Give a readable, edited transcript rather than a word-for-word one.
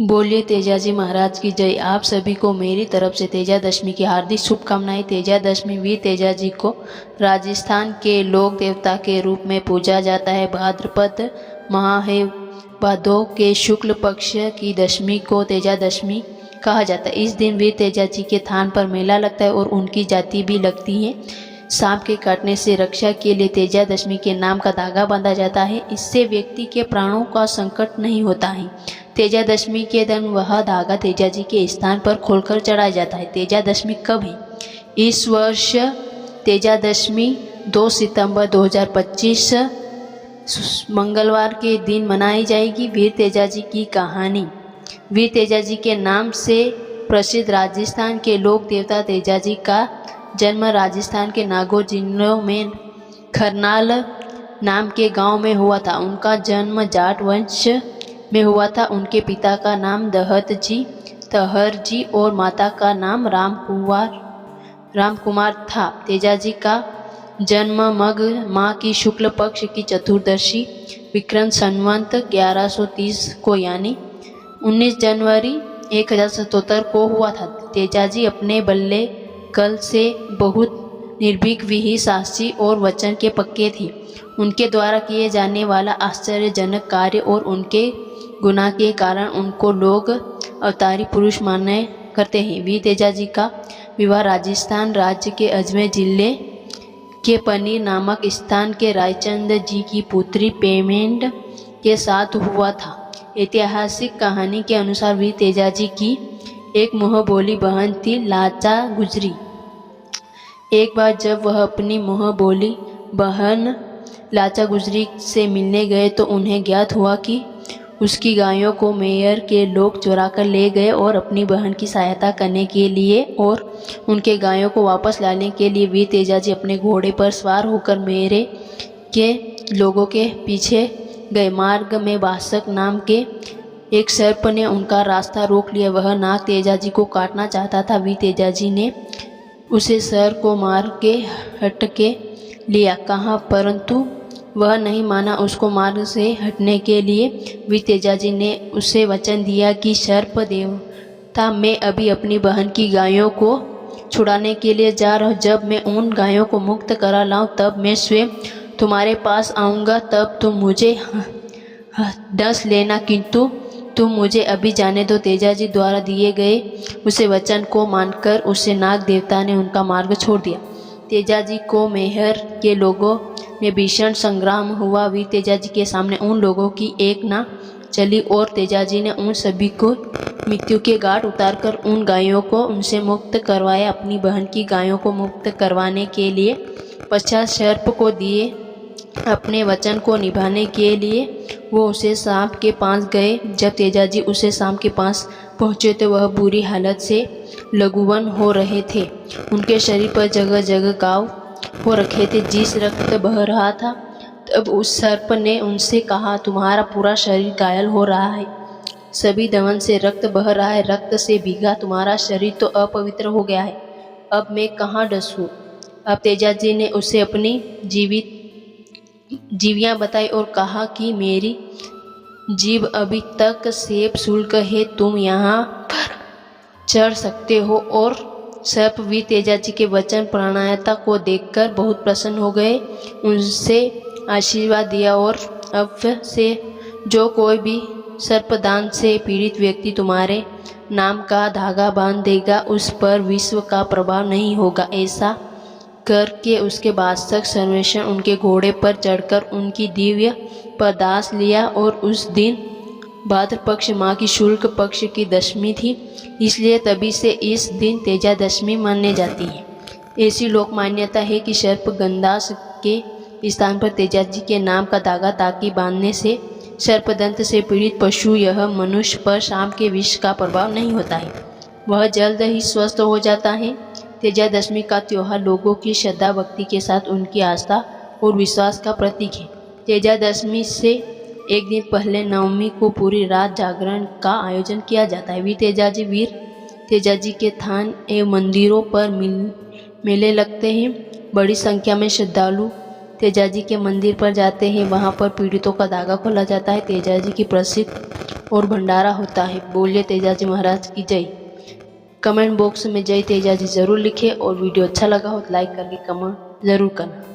बोलिए तेजाजी महाराज की जय। आप सभी को मेरी तरफ से तेजादशमी की हार्दिक शुभकामनाएं। तेजादशमी वीर तेजाजी को राजस्थान के लोक देवता के रूप में पूजा जाता है। भाद्रपद माह भादो के शुक्ल पक्ष की दशमी को तेजादशमी कहा जाता है। इस दिन वीर तेजाजी के थान पर मेला लगता है और उनकी जाति भी लगती है। सांप के काटने से रक्षा के लिए तेजादशमी के नाम का धागा बांधा जाता है। इससे व्यक्ति के प्राणों का संकट नहीं होता है। तेजादशमी के दिन वह धागा तेजाजी के स्थान पर खोलकर चढ़ाया जाता है। तेजादशमी कब है? इस वर्ष तेजादशमी 2 सितंबर 2025 मंगलवार के दिन मनाई जाएगी। वीर तेजाजी की कहानी। वीर तेजाजी के नाम से प्रसिद्ध राजस्थान के लोक देवता तेजाजी का जन्म राजस्थान के नागौर जिलों में खरनाल नाम के गांव में हुआ था। उनका जन्म जाट वंश में हुआ था। उनके पिता का नाम दहत जी, तहर जी और माता का नाम रामकुमार था। तेजाजी का जन्म मग माह की शुक्ल पक्ष की चतुर्दशी विक्रम संवत 1130 को यानी 19 जनवरी 1077 को हुआ था। तेजाजी अपने बल्ले कल से बहुत निर्भीक, विही, साहसी और वचन के पक्के थे। उनके द्वारा किए जाने वाला आश्चर्यजनक कार्य और उनके गुनाह के कारण उनको लोग अवतारी पुरुष माने करते हैं। वीर तेजाजी का विवाह राजस्थान राज्य के अजमेर जिले के पनीर नामक स्थान के रायचंद जी की पुत्री पेमेंड के साथ हुआ था। ऐतिहासिक कहानी के अनुसार वीर तेजाजी की एक मुँहबोली बहन थी, लाचा गुजरी। एक बार जब वह अपनी मुँहबोली बहन लाचा गुजरी से मिलने गए तो उन्हें ज्ञात हुआ कि उसकी गायों को मेयर के लोग चुरा कर ले गए और अपनी बहन की सहायता करने के लिए और उनके गायों को वापस लाने के लिए वीर तेजाजी अपने घोड़े पर सवार होकर मेरे के लोगों के पीछे गए। मार्ग में बासक नाम के एक सर्प ने उनका रास्ता रोक लिया। वह नाग तेजाजी को काटना चाहता था। वीर तेजाजी ने उसे सर को मार के हट के लिया कहा, परंतु वह नहीं माना। उसको मार्ग से हटने के लिए वीर तेजाजी ने उसे वचन दिया कि सर्प देवता, मैं अभी अपनी बहन की गायों को छुड़ाने के लिए जा रहा हूँ। जब मैं उन गायों को मुक्त करा लाऊं तब मैं स्वयं तुम्हारे पास आऊँगा। तब तुम मुझे डस लेना, किंतु तुम मुझे अभी जाने दो। तेजाजी द्वारा दिए गए उसे वचन को मानकर उसे नाग देवता ने उनका मार्ग छोड़ दिया। तेजाजी को मेहर के लोगों में भीषण संग्राम हुआ। वीर तेजाजी के सामने उन लोगों की एक ना चली और तेजाजी ने उन सभी को मृत्यु के घाट उतारकर उन गायों को उनसे मुक्त करवाया। अपनी बहन की गायों को मुक्त करवाने के लिए पश्चात सर्प को दिए अपने वचन को निभाने के लिए वो उसे सांप के पास गए। जब तेजाजी उसे सांप के पास पहुँचे तो वह बुरी हालत से लघुवन हो रहे थे। उनके शरीर पर जगह जगह घाव हो रखे थे जिस रक्त बह रहा था। तब उस सर्प ने उनसे कहा, तुम्हारा पूरा शरीर घायल हो रहा है, सभी दमन से रक्त बह रहा है, रक्त से भीगा तुम्हारा शरीर तो अपवित्र हो गया है। अब मैं कहाँ डसूं? अब तेजाजी ने उसे अपनी जीवियाँ बताई और कहा कि मेरी जीव अभी तक सेब शुल्क है, तुम यहाँ पर चढ़ सकते हो। और सर्प वीर तेजाजी के वचन प्राणायता को देखकर बहुत प्रसन्न हो गए। उनसे आशीर्वाद दिया और अब से जो कोई भी सर्पदान से पीड़ित व्यक्ति तुम्हारे नाम का धागा बांध देगा उस पर विश्व का प्रभाव नहीं होगा। ऐसा करके उसके बादशाह सर्वेश्वर उनके घोड़े पर चढ़कर उनकी दिव्य पदास लिया। और उस दिन भाद्र पक्ष माह की शुक्ल पक्ष की दशमी थी, इसलिए तभी से इस दिन तेजादशमी माने जाती है। ऐसी लोक मान्यता है कि सर्प गंधास के स्थान पर तेजाजी के नाम का धागा ताकि बांधने से सर्पदंत से पीड़ित पशु यह मनुष्य पर सांप के विष का प्रभाव नहीं होता है, वह जल्द ही स्वस्थ हो जाता है। तेजादशमी का त्यौहार लोगों की श्रद्धा भक्ति के साथ उनकी आस्था और विश्वास का प्रतीक है। तेजादशमी से एक दिन पहले नवमी को पूरी रात जागरण का आयोजन किया जाता है। वीर तेजाजी के थान एवं मंदिरों पर मेले लगते हैं। बड़ी संख्या में श्रद्धालु तेजाजी के मंदिर पर जाते हैं, वहाँ पर पीड़ितों का धागा खोला जाता है। तेजाजी की प्रसिद्ध और भंडारा होता है। बोलिए तेजाजी महाराज की जय। कमेंट बॉक्स में जय तेजाजी ज़रूर लिखें और वीडियो अच्छा लगा हो तो लाइक करके कमेंट ज़रूर करना।